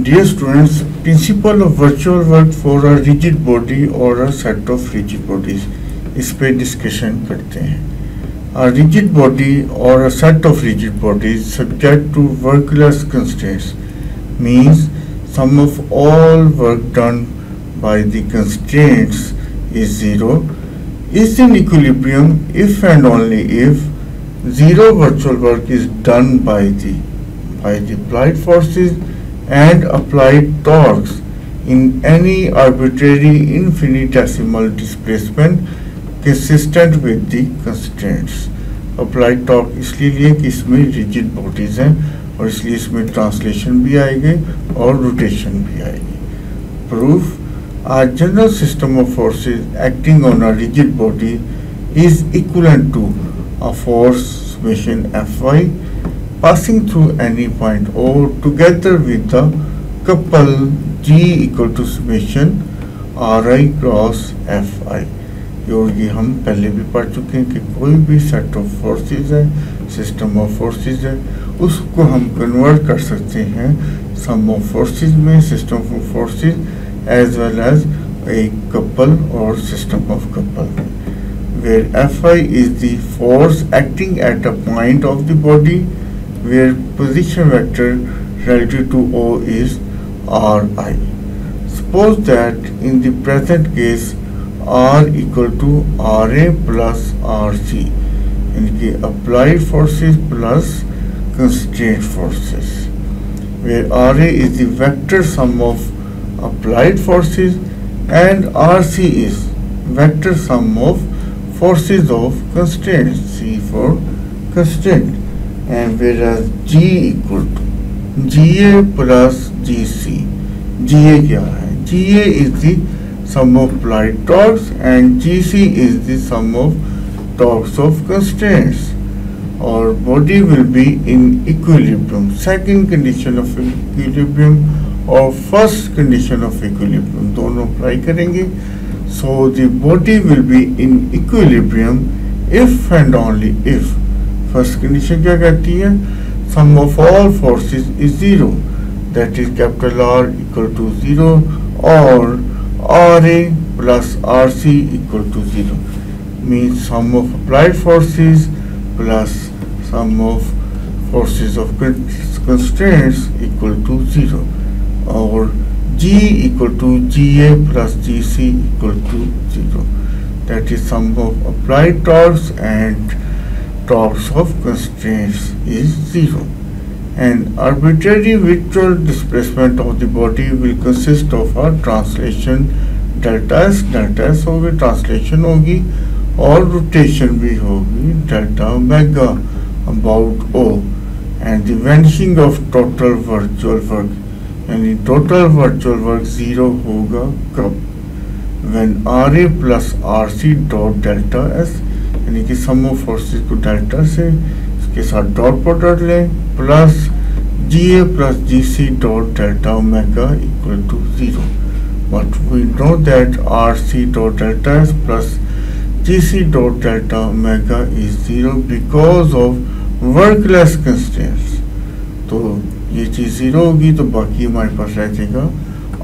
Dear students, principle of virtual work for a rigid body or a set of rigid bodies, इस पे discussion करते हैं. A rigid body or a set of rigid bodies subject to workless constraints means sum of all work done by the constraints is zero, is in equilibrium if and only if zero virtual work is done by the applied forces and applied torques in any arbitrary infinitesimal displacement consistent with the constraints. Applied torque इसलिए लिए कि इसमें rigid bodies हैं और इसलिए इसमें translation भी आएगी और rotation भी आएगी. Proof: a general system of forces acting on a rigid body is equivalent to a force summation Fy passing through any point O together with the couple G equal to summation Ri cross Fi. और ये हम पहले भी पढ़ चुके हैं कि कोई भी सेट ऑफ फोर्सेस है, सिस्टम ऑफ फोर्सेस है, उसको हम कन्वर्ट कर सकते हैं सम ऑफ फोर्सेस में, system of forces as well as a couple or system of couple, where Fi is the force acting at a point of the body where position vector relative to O is Ri. Suppose that in the present case R equal to Ra plus Rc, यानी applied forces plus constraint forces, where Ra is the vector sum of applied forces and Rc is vector sum of forces of constraints, C for constraint, and whereas G equal to Ga plus Gc. Ga क्या है? Ga is the sum of applied torques and Gc is the sum of torques of constraints. Or body will be in equilibrium. Second condition of equilibrium और first condition of equilibrium दोनों apply करेंगे. So the body will be in equilibrium if and only if first condition क्या कहती है? Sum of all forces is zero, that is capital R equal to zero or Ra plus Rc equal to zero, means sum of applied forces plus sum of forces of constraints equal to zero, or G equal to Ga plus Gc equal to 0. That is sum of applied torques and torques of constraints is 0. And arbitrary virtual displacement of the body will consist of a translation delta S होगी, translation होगी और rotation भी होगी delta omega about O, and the vanishing of total virtual work, यानी total virtual work zero होगा कब? When Ra plus Rc dot delta S, यानी कि sum of forces को delta से इसके साथ dot product लें plus Ga plus Gc dot delta omega equal to 0. But we know that Rc dot delta S plus Gc dot delta omega is 0 because of workless constraints. तो ये चीज़ 0 होगी तो बाकी हमारे पास रह जाएगा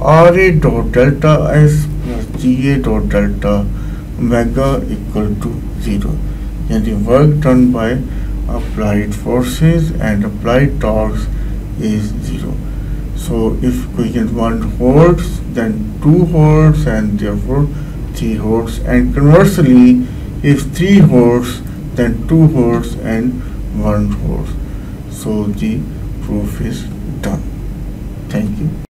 Ra dot delta S plus Ga dot delta omega equal to 0. यानी work done by applied forces and applied torques is 0. So if equation 1 holds, then 2 holds, and therefore 3 holds, and conversely if 3 holds, then 2 holds and 1 holds. So the proof is done. Thank you.